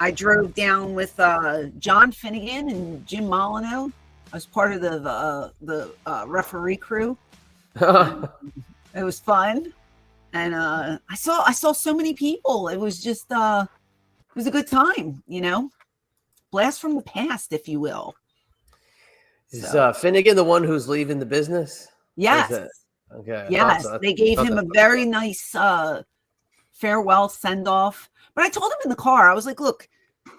I drove down with John Finnegan and Jim Molyneux. I was part of the referee crew. And it was fun, and I saw so many people. It was just it was a good time, blast from the past, if you will. Is Finnegan the one who's leaving the business? Yes. Okay. Yes, they gave him a very nice farewell send-off. But I told him in the car, I was like, look,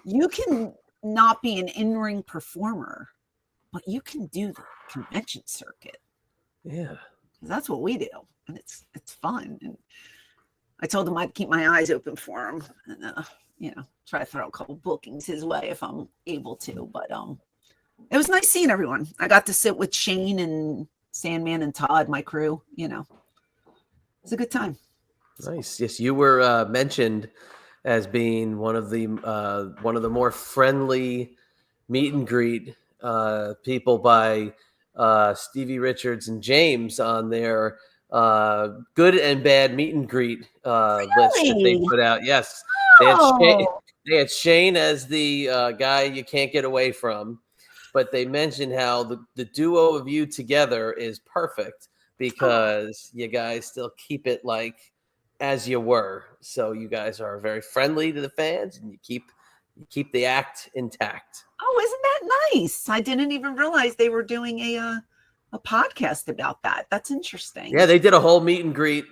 you can not be an in-ring performer, but you can do the convention circuit. Yeah. That's what we do. And it's fun. And I told him I'd keep my eyes open for him and, try to throw a couple bookings his way if I'm able to. But it was nice seeing everyone. I got to sit with Shane and Sandman and Todd, my crew, It was a good time. Nice. Yes, you were mentioned as being one of the more friendly meet and greet people by Stevie Richards and James on their good and bad meet and greet list that they put out. Yes, they had Shane as the guy you can't get away from, but they mentioned how the duo of you together is perfect because you guys still keep it like as you were. So you guys are very friendly to the fans, and you keep the act intact. Oh, isn't that nice? I didn't even realize they were doing a podcast about that. That's interesting. Yeah, they did a whole meet and greet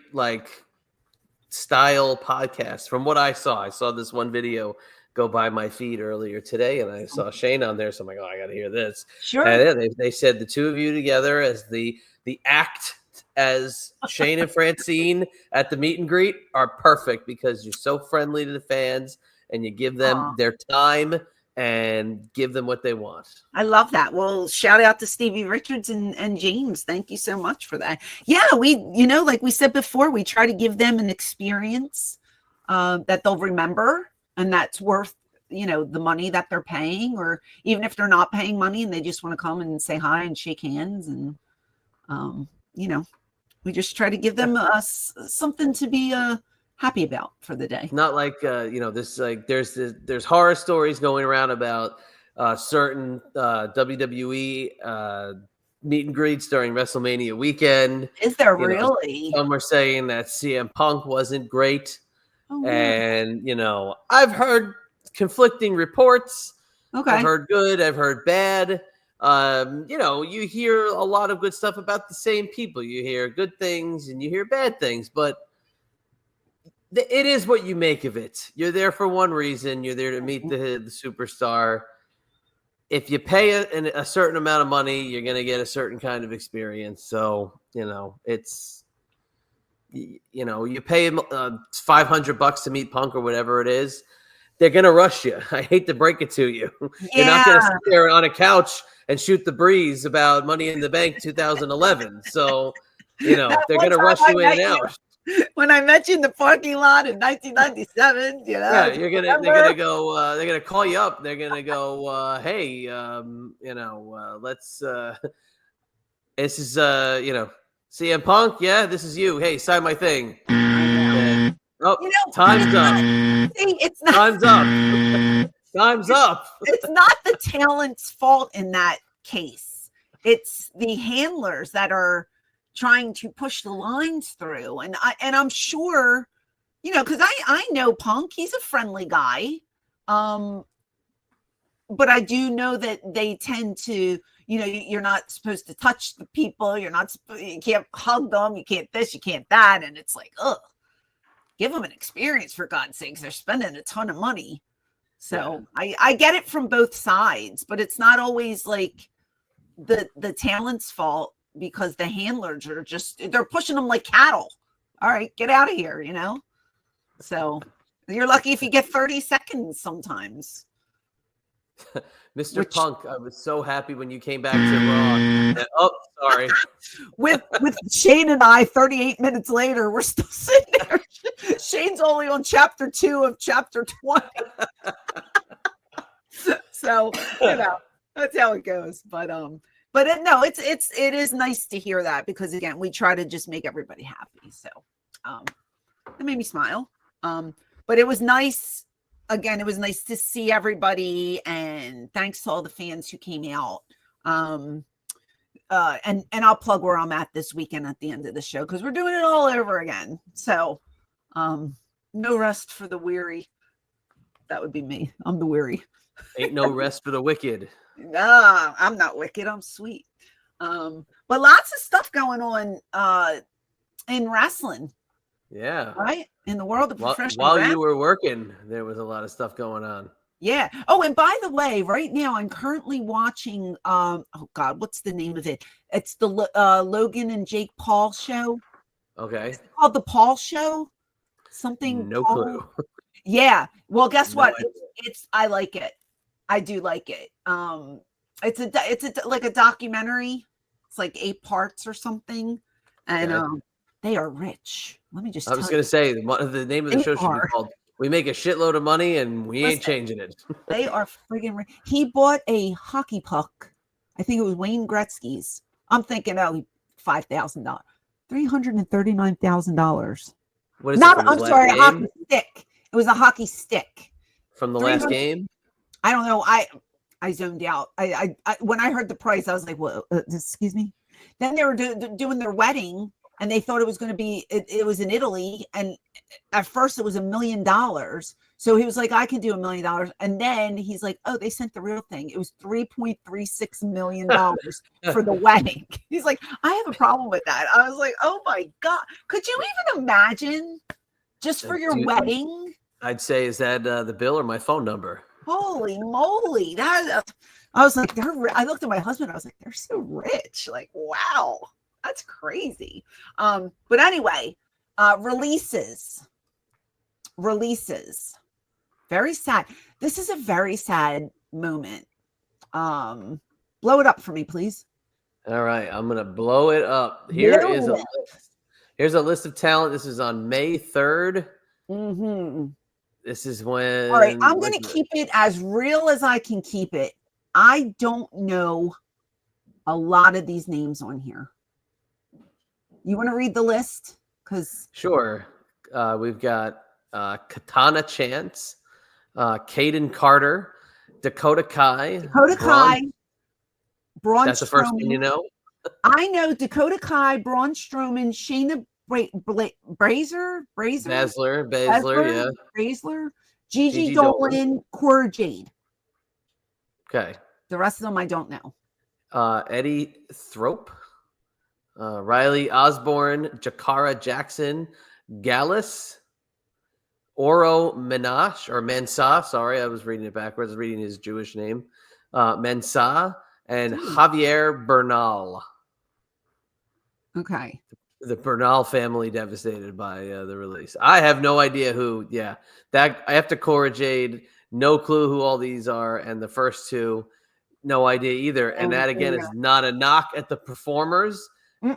style podcast. From what I saw this one video go by my feed earlier today, and I saw Shane on there. So I'm like, oh, I got to hear this. Sure. And they said the two of you together as the act as Shane and Francine at the meet and greet are perfect because you're so friendly to the fans and you give them their time and give them what they want. I love that. Well, shout out to Stevie Richards and James. Thank you so much for that. Yeah, we, like we said before, we try to give them an experience that they'll remember, and that's worth, the money that they're paying, or even if they're not paying money and they just want to come and say hi and shake hands. And, we just try to give them something to be happy about for the day. Not like this there's horror stories going around about certain WWE meet and greets during WrestleMania weekend. Is there really? Some are saying that CM Punk wasn't great. And I've heard conflicting reports. Okay. I've heard good, I've heard bad. You hear a lot of good stuff about the same people. You hear good things and you hear bad things, but it is what you make of it. You're there for one reason. You're there to meet the superstar. If you pay a certain amount of money, you're going to get a certain kind of experience. So, it's, you pay $500 to meet Punk or whatever it is. They're going to rush you. I hate to break it to you. Yeah. You're not going to sit there on a couch and shoot the breeze about Money in the Bank 2011. So, they're going to rush you in and out. When I met you in the parking lot in 1997, yeah, they're gonna call you up. They're gonna go, hey, let's. This is CM Punk. Yeah, this is you. Hey, sign my thing. And, time's up. It's not. Time's up. Time's up. It's not the talent's fault in that case. It's the handlers that are trying to push the lines through. And I'm sure, because I know Punk, he's a friendly guy. But I do know that they tend to, you're not supposed to touch the people. You can't hug them. You can't this, you can't that. And it's like, give them an experience, for God's sakes. They're spending a ton of money. So I get it from both sides, but it's not always like the talent's fault, because the handlers are they're pushing them like cattle. All right, get out of here, So you're lucky if you get 30 seconds sometimes. Mr. Punk, I was so happy when you came back to Raw. Oh, sorry. with Shane and I, 38 minutes later, we're still sitting there. Shane's only on chapter 2 of chapter 20. So, that's how it goes. But it is nice to hear that, because again, we try to just make everybody happy. So, it made me smile. But it was nice again, it was nice to see everybody, and thanks to all the fans who came out. And I'll plug where I'm at this weekend at the end of the show, because we're doing it all over again. So no rest for the weary. That would be me. I'm the weary. Ain't no rest for the wicked. Nah, I'm not wicked. I'm sweet. But lots of stuff going on in wrestling. Yeah. Right? In the world of professional while wrestling. you were working, there was a lot of stuff going on. Yeah. Oh, and by the way, right now I'm currently watching oh God, what's the name of it? It's the Logan and Jake Paul show. Okay. It's called the Paul Show. Something. No Paul. clue. Yeah. Well, guess No what? idea. It's I like it. I do like it. It's like a documentary. It's like 8 parts or something, and Okay. they are rich. Let me just. I was going to say the name of the show should be called "We Make a Shitload of Money and We Ain't Changing It." They are friggin' rich. He bought a hockey puck. I think it was Wayne Gretzky's. I'm thinking, $5,000, $339,000. What is Not, it? I'm sorry, a hockey stick. It was a hockey stick from the last game. I don't know. I zoned out. I when I heard the price, I was like, "Well, excuse me." Then they were doing their wedding, and they thought it was going to be. It was in Italy, and at first it was $1 million. So he was like, "I can do $1 million," and then he's like, "Oh, they sent the real thing. It was $3.36 million for the wedding." He's like, "I have a problem with that." I was like, "Oh my God, could you even imagine just for your wedding?" I'd say, is that the bill or my phone number? Holy moly. I was like, I looked at my husband. I was like, they're so rich. Like, wow, that's crazy. But anyway, releases. Very sad. This is a very sad moment. Blow it up for me, please. All right. I'm going to blow it up. Here's a list of talent. This is on May 3rd. Mm-hmm. This is when. All right, I'm going to keep it as real as I can keep it. I don't know a lot of these names on here. You want to read the list? Sure. We've got Katana Chance, Caden Carter, Dakota Kai. Braun That's Strowman. The first one you know? I know Dakota Kai, Braun Strowman, Shayna Baszler, yeah. Baszler, Gigi Dolan, Cora Jade. Okay. The rest of them I don't know. Eddie Thrope, Riley Osborne, Jakara Jackson, Gallus, Oro Menashe or Mensah. Sorry, I was reading it backwards. I was reading his Jewish name. Mensah and Javier Bernal. Okay. The Bernal family devastated by the release. I have no idea who. Yeah, that I have to Cora Jade. No clue who all these are, and the first two, no idea either. And that again is not a knock at the performers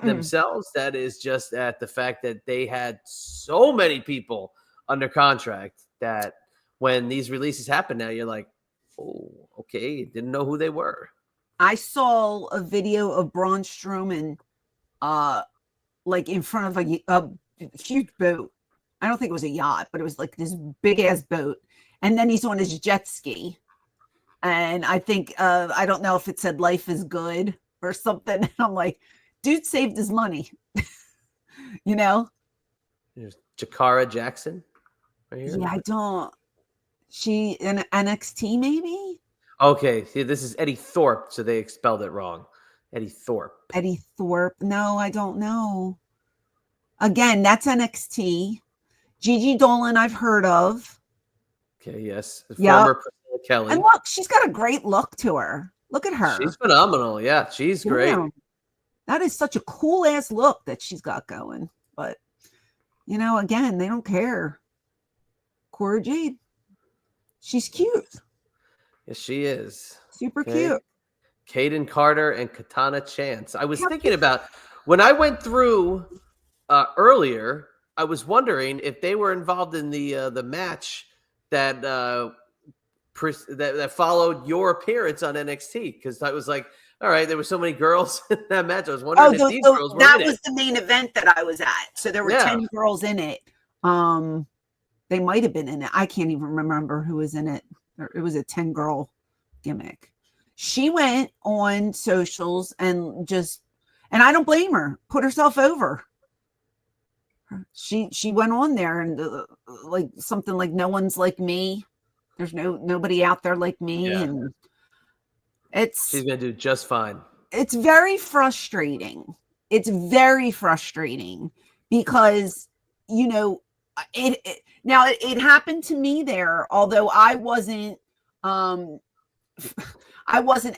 themselves. That is just at the fact that they had so many people under contract that when these releases happen now, you're like, oh, okay, didn't know who they were. I saw a video of Braun Strowman, like in front of a huge boat. I don't think it was a yacht, but it was like this big ass boat. And then he's on his jet ski. And I think, I don't know if it said life is good or something. And I'm like, dude saved his money. You know? There's Jakara Jackson right here. Yeah, she in NXT maybe? Okay, see, this is Eddie Thorpe, so they spelled it wrong. Eddie Thorpe. No, I don't know. Again, that's NXT. Gigi Dolan, I've heard of. Okay, yes. Former Priscilla Kelly. And look, she's got a great look to her. Look at her. She's phenomenal. Yeah, she's great. That is such a cool ass look that she's got going. But, again, they don't care. Cora Jade. She's cute. Yes, she is. Super cute. Caden Carter and Katana Chance. I was thinking about when I went through earlier, I was wondering if they were involved in the match that that followed your appearance on NXT, because I was like, all right, there were so many girls in that match. I was wondering if these girls were that was the main event that I was at. So there were 10 girls in it. They might have been in it. I can't even remember who was in it. It was a 10-girl gimmick. She went on socials and I don't blame her, put herself over. She went on there and like something like, no one's like me. There's nobody out there like me. Yeah. And she's going to do just fine. It's very frustrating. It's very frustrating because, you know, it happened to me there, although I wasn't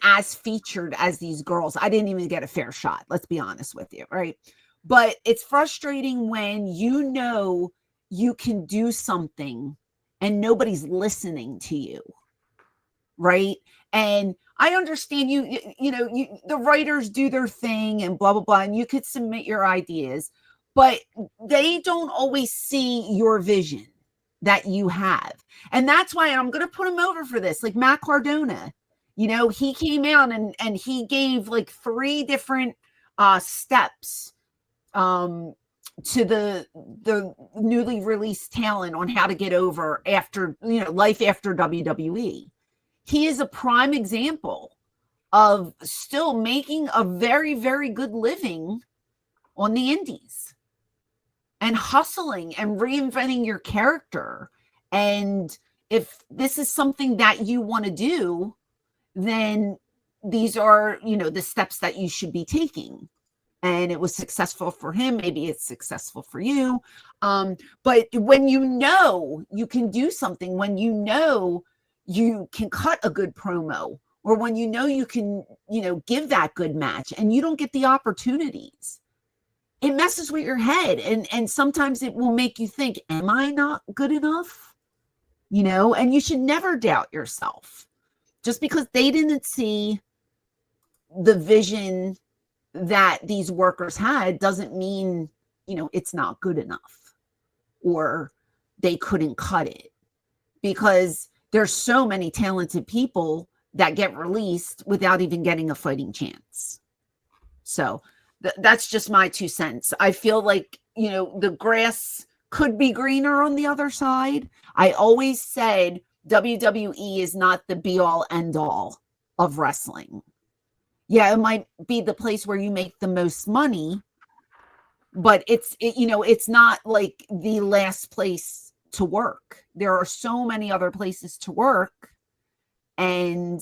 as featured as these girls. I didn't even get a fair shot. Let's be honest with you. Right. But it's frustrating when you know you can do something and nobody's listening to you. Right. And I understand the writers do their thing and blah, blah, blah. And you could submit your ideas, but they don't always see your vision that you have. And that's why I'm going to put him over for this. Like Matt Cardona, he came out and he gave like 3 different steps to the newly released talent on how to get over after, life after WWE. He is a prime example of still making a very, very good living on the indies and hustling and reinventing your character. And if this is something that you want to do, then these are, the steps that you should be taking. And it was successful for him. Maybe it's successful for you. But when you can do something, when you can cut a good promo, or when you can, give that good match and you don't get the opportunities, it messes with your head. And sometimes it will make you think, am I not good enough? And you should never doubt yourself. Just because they didn't see the vision that these workers had doesn't mean, it's not good enough or they couldn't cut it, because there's so many talented people that get released without even getting a fighting chance. So that's just my 2 cents. I feel like, the grass could be greener on the other side. I always said WWE is not the be all end all of wrestling. Yeah, it might be the place where you make the most money, but it's not like the last place to work. There are so many other places to work, and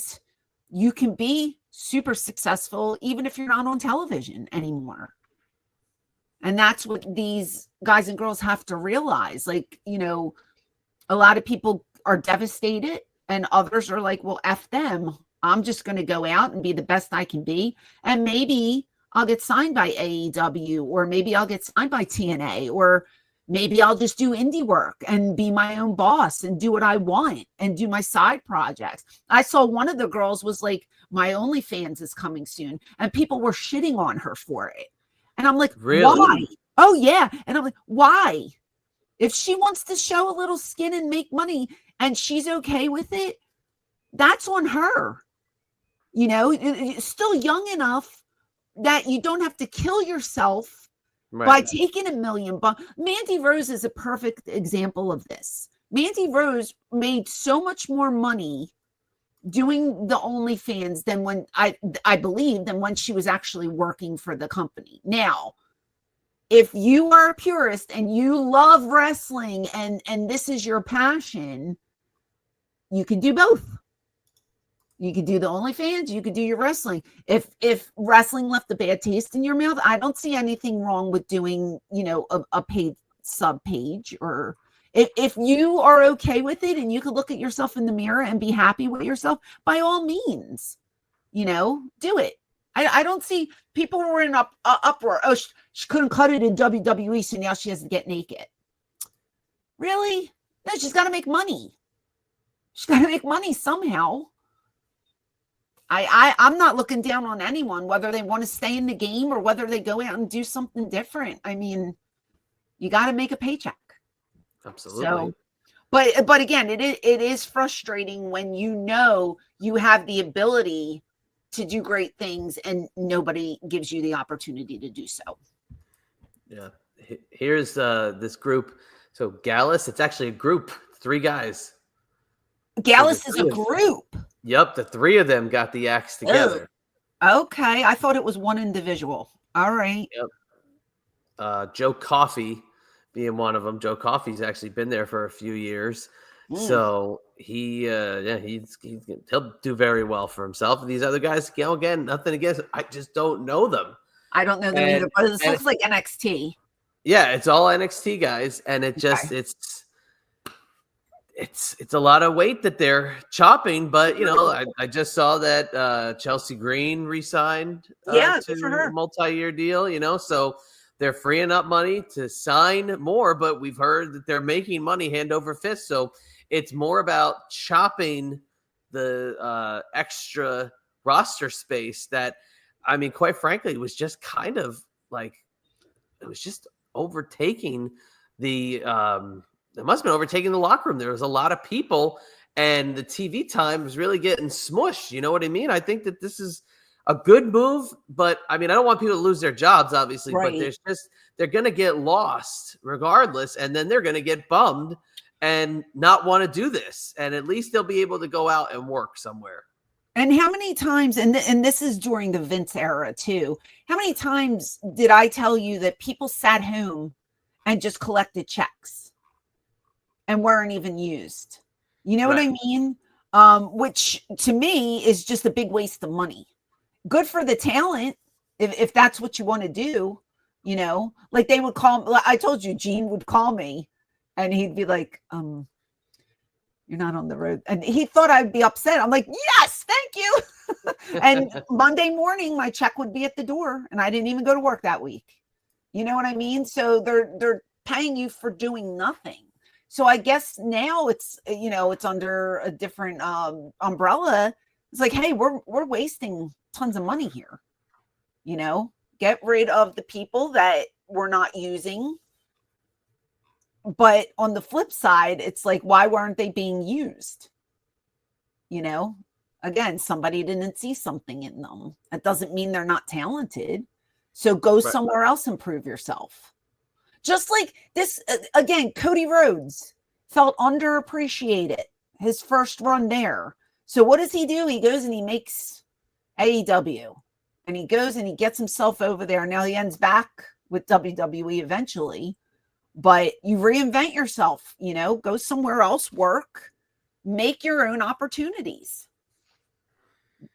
you can be super successful even if you're not on television anymore. And that's what these guys and girls have to realize. Like, a lot of people are devastated and others are like, well, F them. I'm just going to go out and be the best I can be. And maybe I'll get signed by AEW, or maybe I'll get signed by TNA, or maybe I'll just do indie work and be my own boss and do what I want and do my side projects. I saw one of the girls was like, my OnlyFans is coming soon. And people were shitting on her for it. And I'm like, really? Why? Oh, yeah. And I'm like, why? If she wants to show a little skin and make money and she's okay with it, that's on her. Still young enough that you don't have to kill yourself by taking $1 million. Mandy Rose is a perfect example of this. Mandy Rose made so much more money doing the OnlyFans than when I believe than when she was actually working for the company. Now, if you are a purist and you love wrestling and this is your passion, you can do both. You could do the OnlyFans, you could do your wrestling. If wrestling left a bad taste in your mouth, I don't see anything wrong with doing, a paid sub page. Or if you are okay with it and you can look at yourself in the mirror and be happy with yourself, by all means, do it. I don't see people were in uproar. Oh, she couldn't cut it in WWE, so now she has to get naked. Really? No, she's got to make money. She's got to make money somehow. I'm not looking down on anyone, whether they want to stay in the game or whether they go out and do something different. I mean, you got to make a paycheck. Absolutely. So, but again, it is frustrating when you have the ability to do great things and nobody gives you the opportunity to do so. Yeah. Here's this group So Gallus, it's actually a group, 3 guys. Gallus is a group. Yep, the 3 of them got the axe together. Okay, I thought it was one individual. All right. Yep. Joe Coffey being one of them. Joe Coffey's actually been there for a few years. So he'll do very well for himself. These other guys, again, nothing against. I just don't know them. I don't know them either, but this looks like NXT. Yeah, it's all NXT guys, and it's a lot of weight that they're chopping. But I just saw that Chelsea Green re-signed to a multi-year deal. So they're freeing up money to sign more. But we've heard that they're making money hand over fist. So it's more about chopping the extra roster space that, I mean, quite frankly, was just kind of like, it was just overtaking the it must have been overtaking the locker room. There was a lot of people and the TV time was really getting smushed. You know what I mean? I think that this is a good move, but I mean, I don't want people to lose their jobs, obviously, but they're going to get lost regardless. And then they're going to get bummed and not want to do this. And at least they'll be able to go out and work somewhere. And how many times, and this is during the Vince era too, how many times did I tell you that people sat home and just collected checks and weren't even used? You know what I mean? Which to me is just a big waste of money. Good for the talent if that's what you want to do, like they would call, I told you Gene would call me and he'd be like, you're not on the road. And he thought I'd be upset. I'm like, yes, thank you. And Monday morning, my check would be at the door and I didn't even go to work that week. You know what I mean? So they're paying you for doing nothing. So I guess now it's, it's under a different umbrella. It's like, hey, we're wasting tons of money here. Get rid of the people that we're not using. But on the flip side, it's like, why weren't they being used? Again, somebody didn't see something in them. That doesn't mean they're not talented. So go somewhere else and prove yourself. Just like this, again, Cody Rhodes felt underappreciated his first run there. So what does he do? He goes and he makes AEW. And he goes and he gets himself over there. Now he ends back with WWE eventually. But you reinvent yourself, go somewhere else, work, make your own opportunities.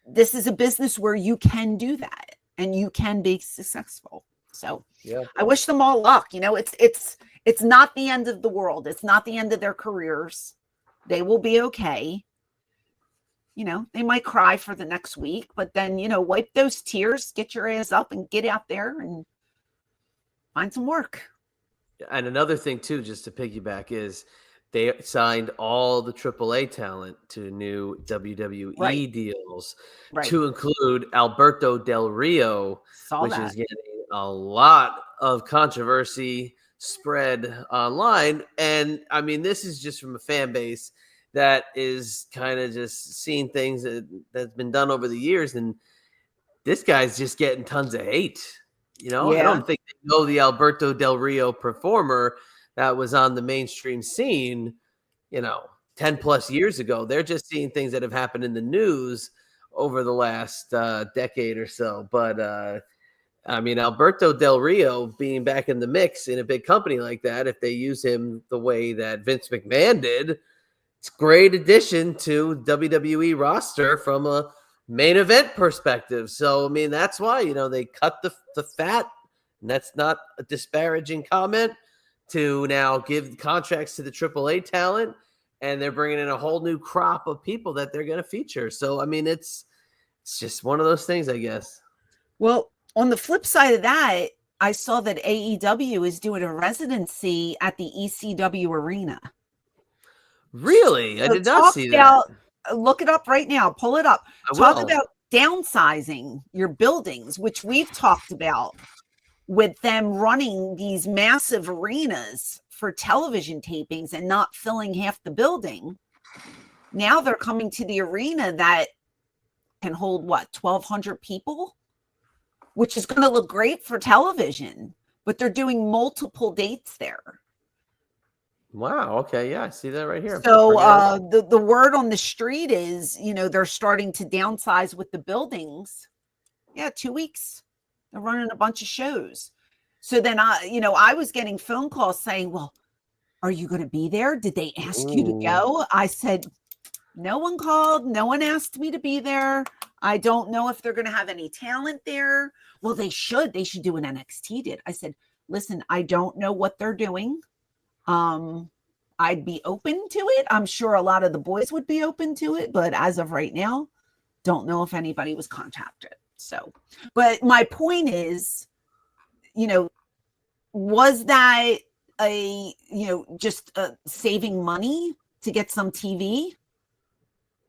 This is a business where you can do that and you can be successful. So I wish them all luck. It's not the end of the world. It's not the end of their careers. They will be okay. They might cry for the next week, but then, wipe those tears, get your ass up and get out there and find some work. And another thing, too, just to piggyback, is they signed all the AAA talent to new WWE deals to include Alberto Del Rio, which is getting a lot of controversy spread online. And, I mean, this is just from a fan base that is kind of just seeing things that's been done over the years. And this guy's just getting tons of hate. I don't think they know the Alberto Del Rio performer that was on the mainstream scene, 10 plus years ago. They're just seeing things that have happened in the news over the last decade or so. But, I mean, Alberto Del Rio being back in the mix in a big company like that, if they use him the way that Vince McMahon did, it's a great addition to WWE roster from a main event perspective. So, I mean, that's why, they cut the fat, and that's not a disparaging comment, to now give contracts to the AAA talent, and they're bringing in a whole new crop of people that they're going to feature. So, I mean, it's just one of those things, I guess. Well, on the flip side of that, I saw that AEW is doing a residency at the ECW Arena. Really? I did not see that. Look it up right now. Pull it up. Talk about downsizing your buildings, which we've talked about with them running these massive arenas for television tapings and not filling half the building. Now they're coming to the arena that can hold 1,200 people, which is going to look great for television, but they're doing multiple dates there. Wow. Okay. Yeah, I see that right here. So Forget the word on the street is, they're starting to downsize with the buildings. Yeah, 2 weeks. They're running a bunch of shows. So then I was getting phone calls saying, well, are you going to be there? Did they ask you to Ooh. go? I said, no one called. No one asked me to be there. I don't know if they're going to have any talent there. Well, they should. They should do what NXT did. I said, listen, I don't know what they're doing. I'd be open to it. I'm sure a lot of the boys would be open to it, but as of right now, don't know if anybody was contacted. So, but my point is, was that just saving money to get some TV?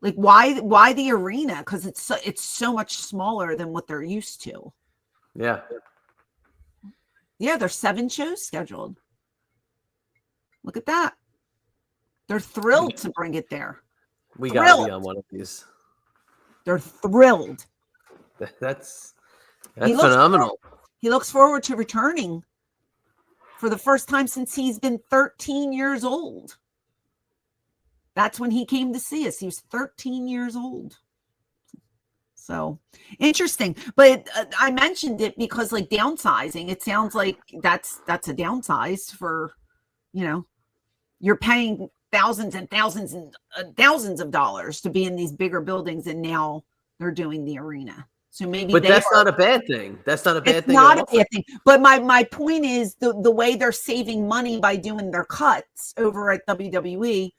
Like why the arena? Because it's so much smaller than what they're used to. Yeah. Yeah, there's 7 shows scheduled. Look at that. They're thrilled to bring it there. We got to be on one of these. They're thrilled. That's phenomenal. He looks forward to returning for the first time since he's been 13 years old. That's when he came to see us. He was 13 years old. So interesting. But I mentioned it because like downsizing, it sounds like that's a downsize for, you're paying thousands and thousands and thousands of dollars to be in these bigger buildings. And now they're doing the arena. So maybe, but that's not a bad thing. That's not a bad thing. Not a bad thing. But my point is the way they're saving money by doing their cuts over at WWE,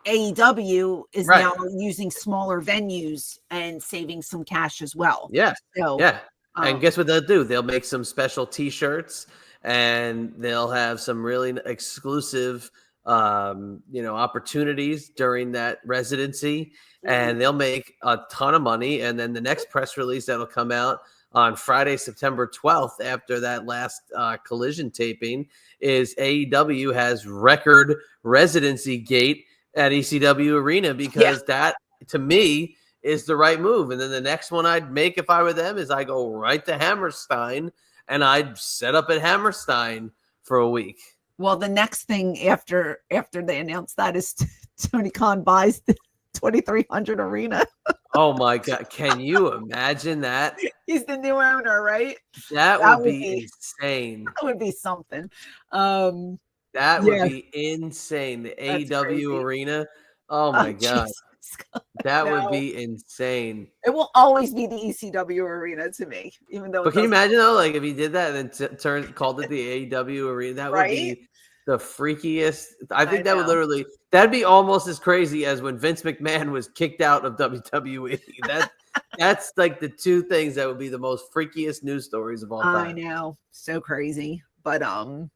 AEW is now using smaller venues and saving some cash as well. Yeah. So, yeah. And guess what they'll do? They'll make some special T-shirts, and they'll have some really exclusive, opportunities during that residency, and they'll make a ton of money. And then the next press release that'll come out on Friday, September 12th, after that last Collision taping, is AEW has record residency gate at ECW Arena, because that, to me, is the right move. And then the next one I'd make if I were them is I go right to Hammerstein, and I'd set up at Hammerstein for a week. Well, the next thing after they announce that is Tony Khan buys the 2300 Arena. Oh my God. Can you imagine that? He's the new owner, right? That would be insane. That would be something. That would be insane. The AEW Arena. Oh my God. That would be insane. It will always be the ECW Arena to me, even though. But can you imagine though, like if he did that and then called it the AEW Arena? That would be the freakiest. I think that would literally, that'd be almost as crazy as when Vince McMahon was kicked out of WWE. That's like the two things that would be the most freakiest news stories of all time. I know, so crazy, but well,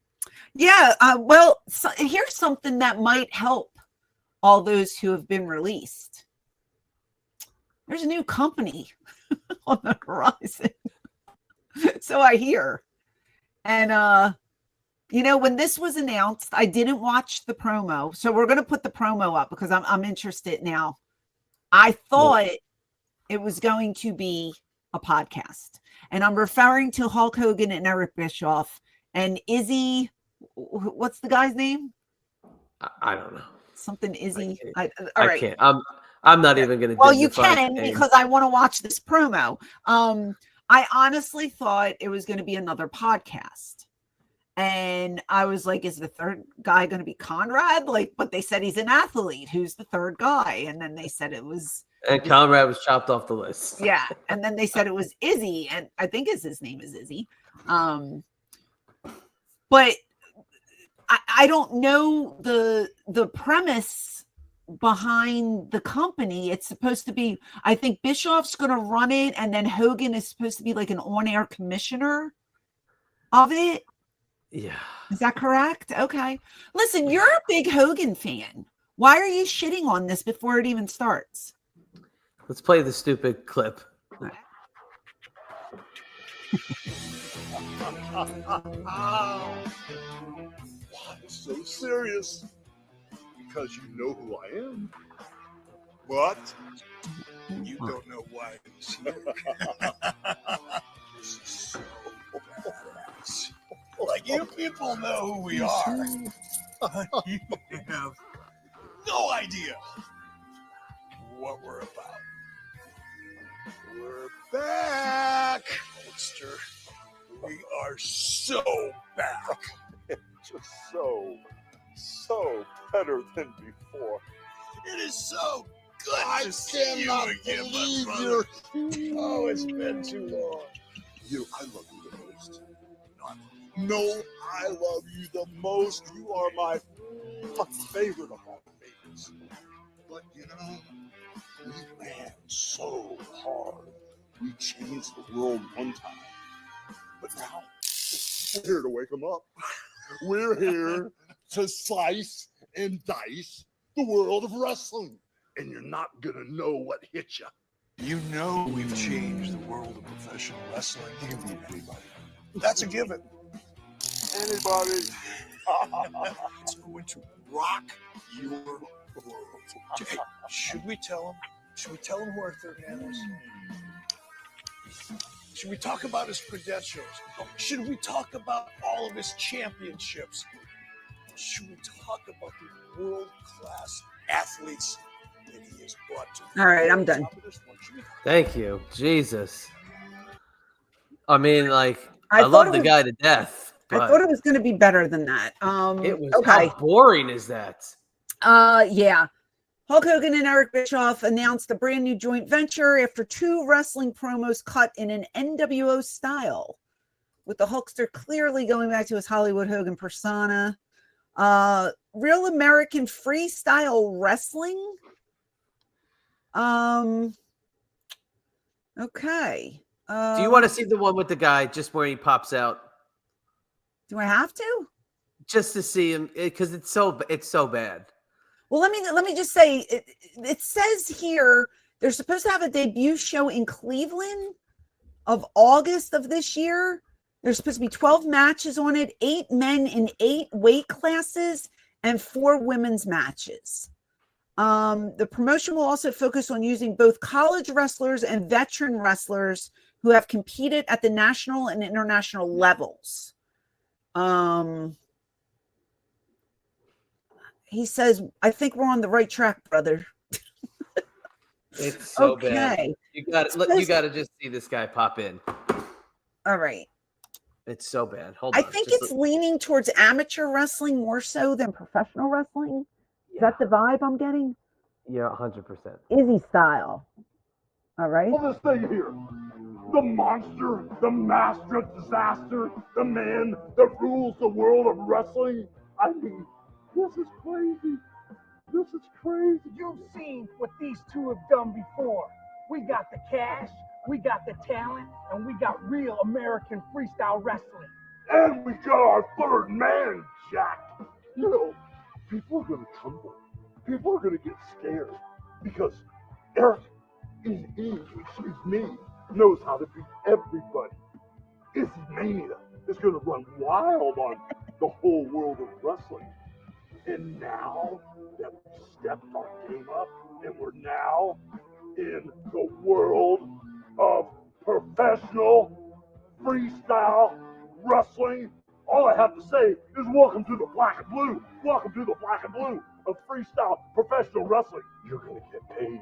here's something that might help all those who have been released. There's a new company on the horizon. So I hear. And, when this was announced, I didn't watch the promo. So we're going to put the promo up because I'm interested now. I thought it was going to be a podcast. And I'm referring to Hulk Hogan and Eric Bischoff and Izzy. What's the guy's name? I don't know. Something Izzy. I can't. I'm not even going to. Well, you can because I want to watch this promo. I honestly thought it was going to be another podcast. And I was like, is the third guy going to be Conrad? But they said he's an athlete. Who's the third guy? And then they said it was. And Conrad was chopped off the list. Yeah. And then they said it was Izzy. And I think his name is Izzy. But I don't know the premise behind the company. It's supposed to be, I think Bischoff's going to run it, and then Hogan is supposed to be like an on-air commissioner of it. Yeah. Is that correct? Okay. Listen, you're a big Hogan fan. Why are you shitting on this before it even starts? Let's play the stupid clip. Why so serious? Because you know who I am. But you don't know why I'm so like you people know who we are. You have no idea what we're about. We're back, Hulkster. We are so back. Just so better than before. It is so good I to see you cannot again, my believe brother. you're here. Oh, it's been too long. I love you the most. No, I love you the most. You are my favorite of all favorites. But you know, we ran so hard. We changed the world one time. But now, we're here to wake them up. We're here to slice and dice the world of wrestling. And you're not going to know what hit you. You know we've changed the world of professional wrestling. You can beat anybody. That's a given. Anybody? It's going to rock your world. Hey, should we tell him? Should we tell him who our third man is? Should we talk about his credentials? Should we talk about all of his championships? Should we talk about the world-class athletes that he has brought to the All right, I'm done. Thank you. Jesus. I mean, like, I I thought love it the was- guy to death. I But thought it was going to be better than that. it was okay. how boring is that? Yeah. Hulk Hogan and Eric Bischoff announced a brand new joint venture after 2 wrestling promos cut in an nWo style, with the Hulkster clearly going back to his Hollywood Hogan persona. Real American freestyle wrestling. Okay. Do you want to see the one with the guy just where he pops out? Do I have to? Just to see him, because it's so bad. Well, let me just say, it says here they're supposed to have a debut show in Cleveland of August of this year. There's supposed to be 12 matches on it, 8 men in 8 weight classes, and 4 women's matches. The promotion will also focus on using both college wrestlers and veteran wrestlers who have competed at the national and international levels. He says, I think we're on the right track, brother. It's so Okay. bad. You got to just see this guy pop in. All right. It's so bad. Hold I on. think it's leaning towards amateur wrestling more so than professional wrestling. Is that the vibe I'm getting? Yeah, 100%. Izzy style. All right. All this thing here. The monster, the master of disaster, the man that rules the world of wrestling. I mean, this is crazy. This is crazy. You've seen what these two have done before. We got the cash, we got the talent, and we got real American freestyle wrestling. And we got our third man, Jack. You know, people are going to tremble. People are going to get scared because Eric, knows how to beat everybody. Izzy Mania is going to run wild on the whole world of wrestling. And now that we've stepped our game up and we're now in the world of professional freestyle wrestling, all I have to say is welcome to the black and blue. Welcome to the black and blue of freestyle professional wrestling. You're going to get paid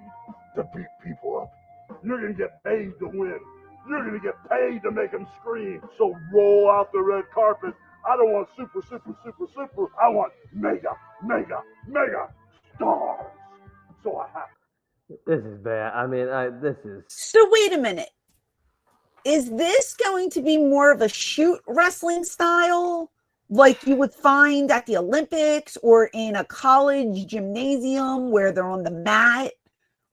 to beat people up. You're going to get paid to win. You're going to get paid to make them scream. So roll out the red carpet. I don't want super. I want mega stars. So I have. This is bad. I mean, this is. So wait a minute. Is this going to be more of a shoot wrestling style like you would find at the Olympics or in a college gymnasium where they're on the mat?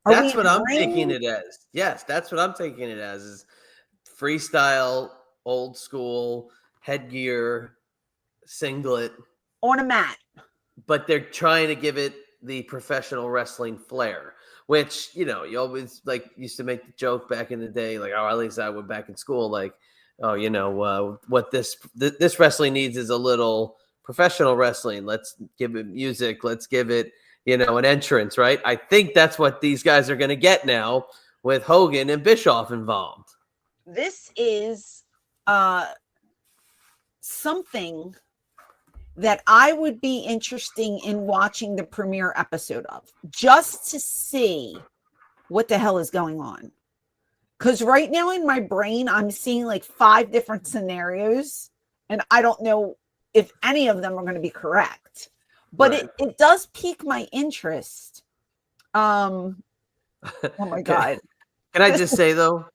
That's what I'm taking it as. Yes, that's what I'm taking it as. Is freestyle, old school, headgear, singlet. On a mat. But they're trying to give it the professional wrestling flair, which, you know, you always used to make the joke back in the day, like, oh, at least I went back in school, like, oh, you know, what this wrestling needs is a little professional wrestling. Let's give it music. Let's give it, you know, an entrance, right? I think that's what these guys are going to get now with Hogan and Bischoff involved. This is something that I would be interested in watching the premiere episode of, just to see what the hell is going on. Because right now in my brain, I'm seeing like 5 different scenarios, and I don't know if any of them are going to be correct. But Right. it does pique my interest. Oh my God. Can I just say though?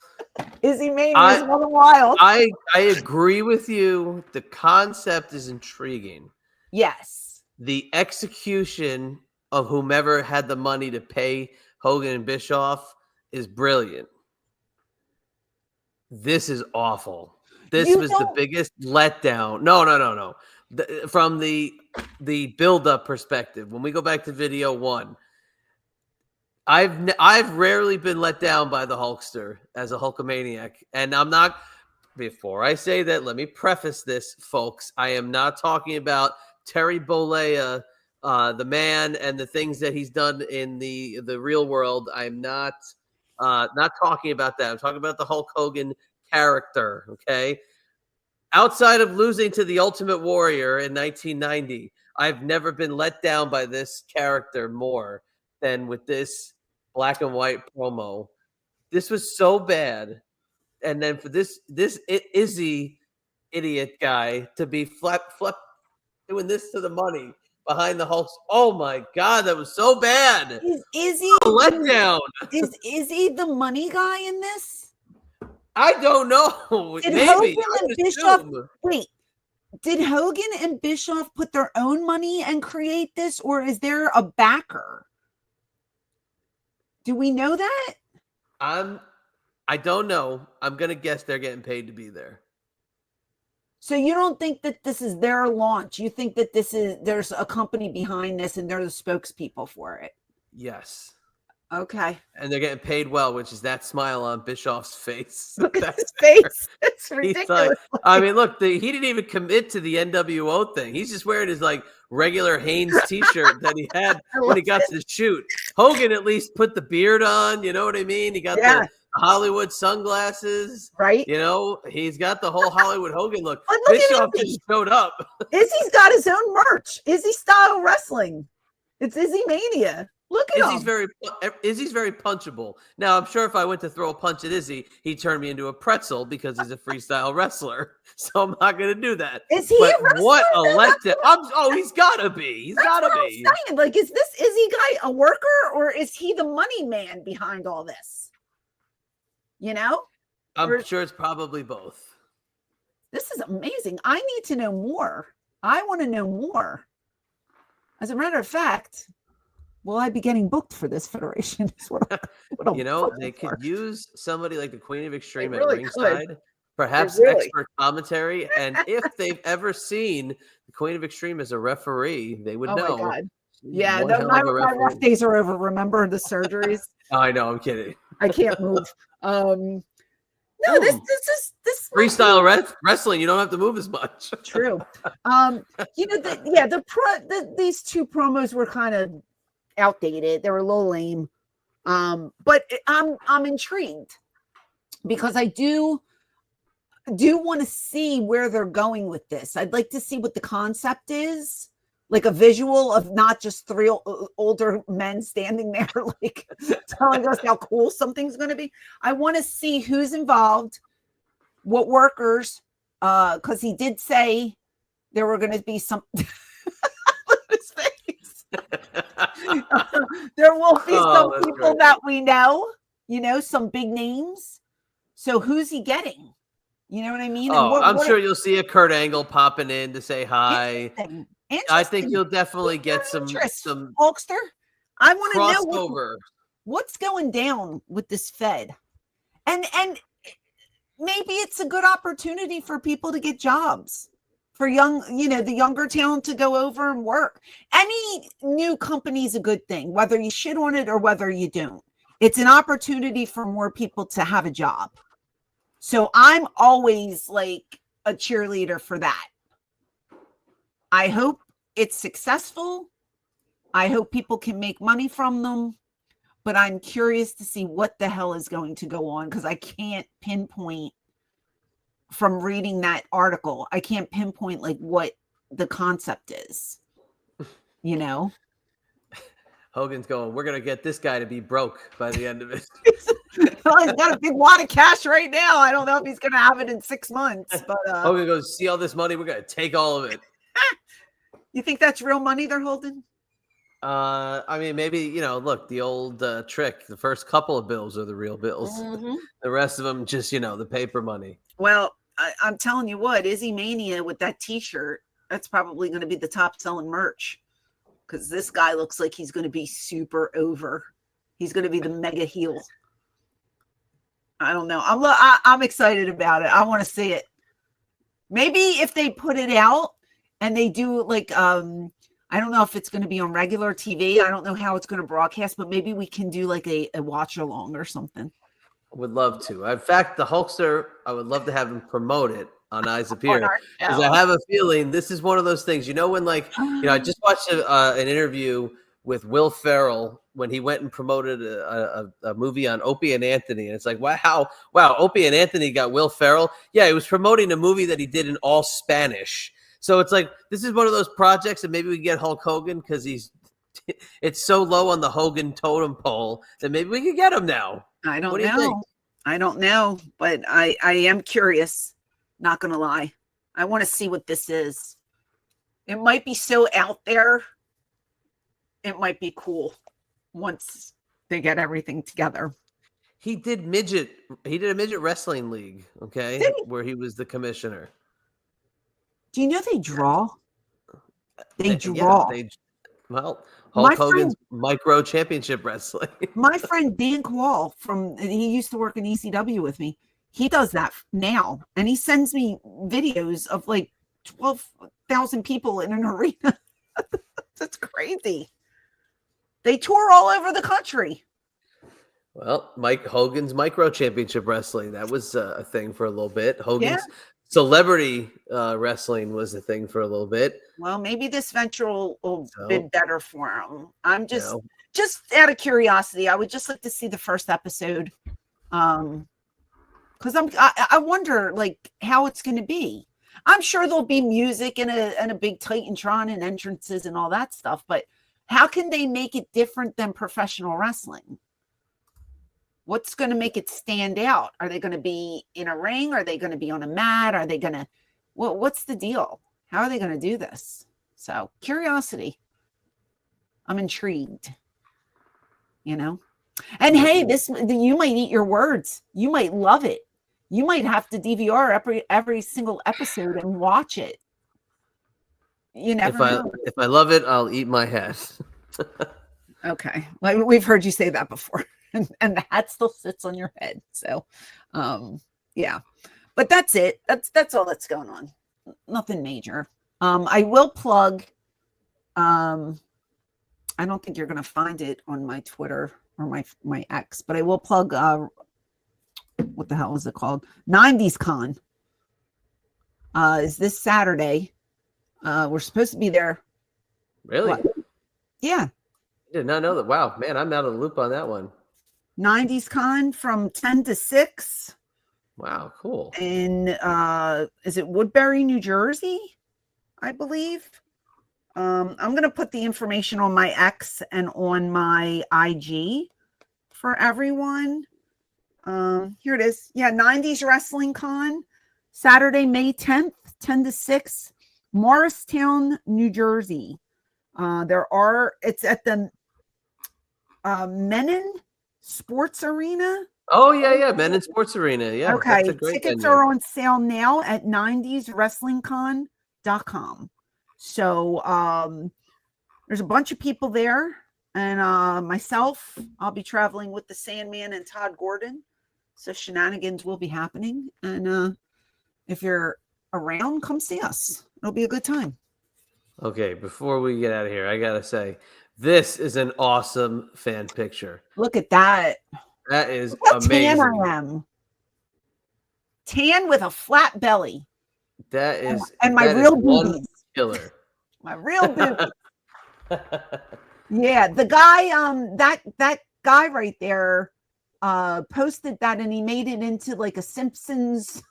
Izzy Mania is running wild. I agree with you. The concept is intriguing. Yes. The execution of whomever had the money to pay Hogan and Bischoff is brilliant. This is awful. This was the biggest letdown. No. From the build-up perspective, when we go back to video 1, I've rarely been let down by the Hulkster as a Hulkamaniac, and I'm not. Before I say that, let me preface this, folks. I am not talking about Terry Bollea, the man, and the things that he's done in the real world. I'm not talking about that. I'm talking about the Hulk Hogan character. Okay. Outside of losing to the Ultimate Warrior in 1990, I've never been let down by this character more than with this black and white promo. This was so bad. And then for this Izzy idiot guy to be flip doing this to the money behind the Hulk. Oh my God, that was so bad. Is Izzy a letdown? Is Izzy the money guy in this? I don't know. Did Maybe. Hogan and Bischoff wait? Did Hogan and Bischoff put their own money and create this, or is there a backer? Do we know that? I don't know. I'm gonna guess they're getting paid to be there. So you don't think that this is their launch? You think that there's a company behind this and they're the spokespeople for it? Yes. Okay. And they're getting paid well, which is that smile on Bischoff's face. Look at his face. It's ridiculous. I mean, look, he didn't even commit to the nWo thing. He's just wearing his regular Hanes t-shirt that he had when he got to the shoot. Hogan at least put the beard on. You know what I mean? He got the Hollywood sunglasses. Right. He's got the whole Hollywood Hogan look. Look Bischoff just showed up. Izzy's got his own merch. Izzy style wrestling. It's Izzy Mania. Look at him. Izzy's very punchable. Now, I'm sure if I went to throw a punch at Izzy, he'd turn me into a pretzel because he's a freestyle wrestler. So I'm not going to do that. Is he a wrestler? What a letdown. He's got to be. He's got to be. I'm saying. Is this Izzy guy a worker, or is he the money man behind all this? I'm sure it's probably both. This is amazing. I need to know more. I want to know more. As a matter of fact, will I be getting booked for this federation? They could use somebody like the Queen of Extreme at really ringside, perhaps expert commentary. And if they've ever seen the Queen of Extreme as a referee, they would know. My God. Yeah, my rough days are over. Remember the surgeries? I know. I'm kidding. I can't move. No, this freestyle wrestling. You don't have to move as much. True. These 2 promos were kind of outdated. They were a little lame. But I'm intrigued because I do want to see where they're going with this. I'd like to see what the concept is, like a visual of not just 3 older men standing there, telling us how cool something's going to be. I want to see who's involved, what workers, because he did say there were going to be some. Look at his face. There will be some people that we know, some big names. So who's he getting? You know what I mean? I'm sure you'll see a Kurt Angle popping in to say hi. I think you'll definitely get some Hulkster. I want to know what's going down with this Fed, and maybe it's a good opportunity for people to get jobs, for the younger talent to go over and work. Any new company is a good thing, whether you shit on it or whether you don't. It's an opportunity for more people to have a job. So I'm always a cheerleader for that. I hope it's successful. I hope people can make money from them, but I'm curious to see what the hell is going to go on, because I can't pinpoint from reading that article. I can't pinpoint what the concept is, you know. Hogan's going, we're going to get this guy to be broke by the end of it. Well, he's got a big wad of cash right now. I don't know if he's going to have it in 6 months, but Hogan goes, see all this money? We're going to take all of it. You think that's real money they're holding? I mean, maybe, you know, look, the old trick, the first couple of bills are the real bills. Mm-hmm. The rest of them just, you know, the paper money. Well, I'm telling you what, Izzy Mania with that t-shirt, that's probably going to be the top selling merch, because this guy looks like he's going to be super over. He's going to be the mega heel. I don't know. I'm excited about it. I want to see it. Maybe if they put it out and they do like, I don't know if it's going to be on regular TV. I don't know how it's going to broadcast, but maybe we can do like a watch along or something. Would love to. In fact, the Hulkster, I would love to have him promote it on Eyes Up Here, because I have a feeling this is one of those things. You know, when like, you know, I just watched an interview with Will Ferrell when he went and promoted a movie on Opie and Anthony, and it's like, wow, Opie and Anthony got Will Ferrell. Yeah, he was promoting a movie that he did in all Spanish. So it's like, this is one of those projects that maybe we get Hulk Hogan because it's so low on the Hogan totem pole that maybe we can get him now. I don't know. I don't know, but I am curious. Not going to lie. I want to see what this is. It might be so out there. It might be cool once they get everything together. He did a midget wrestling league, okay, where he was the commissioner. Do you know they draw? They draw. Yeah, Hulk Hogan's micro championship wrestling. My friend Dan Quall he used to work in ECW with me. He does that now, and he sends me videos of like 12,000 people in an arena. That's crazy. They tour all over the country. Well, Mike Hogan's micro championship wrestling, that was a thing for a little bit. Hogan's celebrity wrestling was a thing for a little bit. Well, maybe this venture will be better for him. I'm just out of curiosity. I would just like to see the first episode. Because I wonder like how it's going to be. I'm sure there'll be music and a big Titantron and entrances and all that stuff, but how can they make it different than professional wrestling? What's going to make it stand out? Are they going to be in a ring? Are they going to be on a mat? Are they going to, what's the deal? How are they going to do this? So curiosity. I'm intrigued, you know? And hey, you might eat your words. You might love it. You might have to DVR every single episode and watch it. You never know. If I love it, I'll eat my hat. Okay. Well, we've heard you say that before. And the hat still sits on your head. So yeah. But that's it. That's all that's going on. Nothing major. I will plug I don't think you're gonna find it on my Twitter or my X, but I will plug what the hell is it called? 90s Con. Is this Saturday. We're supposed to be there. Really? What? Yeah. I did not know that. Wow, man, I'm out of the loop on that one. 90s Con from 10 to 6. Wow, cool. In is it Woodbury, New Jersey? I believe. I'm gonna put the information on my X and on my IG for everyone. Here it is. Yeah, 90s Wrestling Con, Saturday, May 10th, 10 to 6, Morristown, New Jersey. It's at the Menon Sports Arena. Oh, yeah. Menon Sports Arena. Yeah. Okay. Tickets are on sale now at 90swrestlingcon.com. So there's a bunch of people there. And myself, I'll be traveling with the Sandman and Todd Gordon. So shenanigans will be happening. And if you're around, come see us. It'll be a good time. Okay, before we get out of here, I got to say, this is an awesome fan picture. Look at that. That is Tan amazing. I am. Tan with a flat belly. That is. And my real boobies. Killer. My real boobies. Yeah, the guy, that guy right there posted that and he made it into like a Simpsons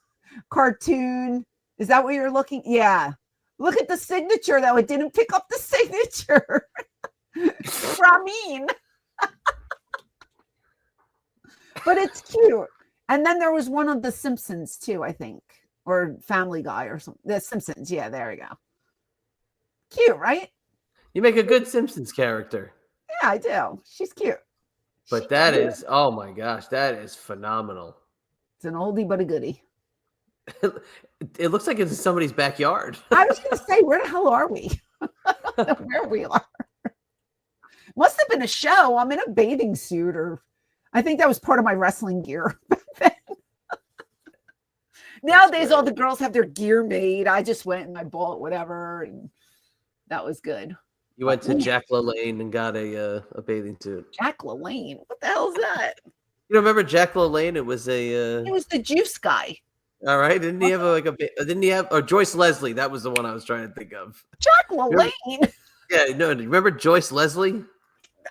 cartoon. Is that what you're looking? Yeah. Look at the signature, though. It didn't pick up the signature. Ramin. But it's cute. And then there was one of The Simpsons, too, I think. Or Family Guy or something. The Simpsons. Yeah, there we go. Cute, right? You make a good Simpsons character. Yeah, I do. She's cute. But that is, oh my gosh, that is phenomenal. It's an oldie but a goodie. It looks like it's in somebody's backyard. I was going to say, where the hell are we? Where we are. Must have been a show. I'm in a bathing suit, or I think that was part of my wrestling gear back then. Nowadays, all the girls have their gear made. I just went and I bought whatever, and that was good. You went to Jack LaLanne and got a bathing suit. Jack LaLanne? What the hell is that? You don't remember Jack LaLanne? It was a. He was the juice guy. All right, didn't he have Didn't he have? Or Joyce Leslie? That was the one I was trying to think of. Jack LaLanne. Yeah, no. Do you remember Joyce Leslie?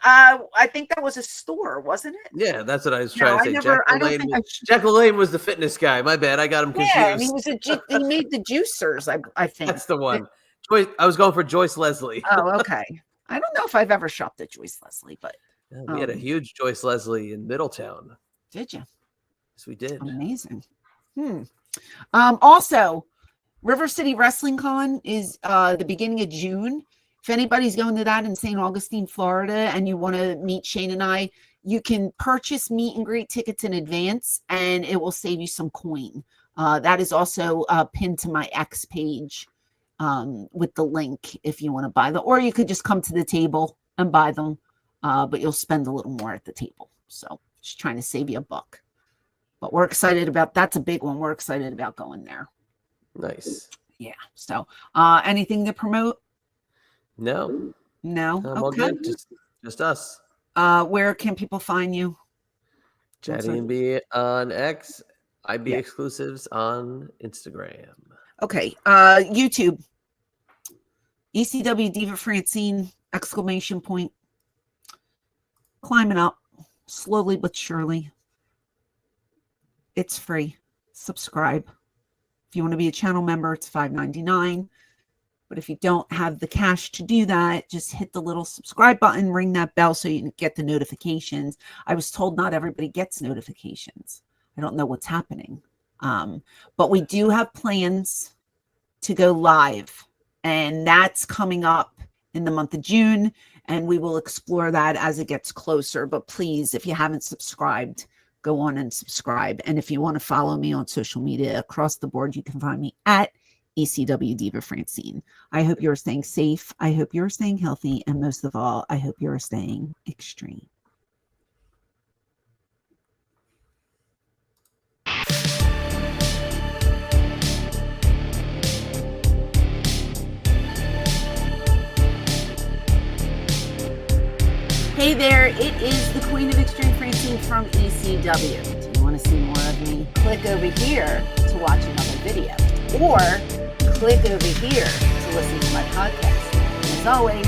I think that was a store, wasn't it? Yeah, that's what I was trying to say. Jack LaLanne was the fitness guy. My bad, I got him confused. Yeah, and he made the juicers. I think that's the one. Joyce, I was going for Joyce Leslie. Oh, okay. I don't know if I've ever shopped at Joyce Leslie, but we had a huge Joyce Leslie in Middletown. Did you? Yes, we did. Amazing. Also, River City Wrestling Con is the beginning of June. If anybody's going to that in St. Augustine, Florida, and you want to meet Shane and I, you can purchase meet and greet tickets in advance, and it will save you some coin. That is also pinned to my X page with the link if you want to buy them, or you could just come to the table and buy them, but you'll spend a little more at the table. So just trying to save you $1. But we're excited about, that's a big one. We're excited about going there. Nice. Yeah. So anything to promote? No. I'm all good. Just us. Where can people find you? Chatty and B on X, IB exclusives on Instagram. Okay. YouTube. ECW Diva Francine, ! Climbing up slowly but surely. It's free. Subscribe. If you want to be a channel member, it's $5.99. But if you don't have the cash to do that, just hit the little subscribe button, ring that bell so you can get the notifications. I was told not everybody gets notifications. I don't know what's happening. But we do have plans to go live, and that's coming up in the month of June, and we will explore that as it gets closer. But please, if you haven't subscribed, go on and subscribe. And if you want to follow me on social media across the board, you can find me at ECW Diva Francine. I hope you're staying safe. I hope you're staying healthy. And most of all, I hope you're staying extreme. Hey there, it is the Queen of Extreme Francine from ECW. Do you want to see more of me? Click over here to watch another video, or click over here to listen to my podcast. And as always,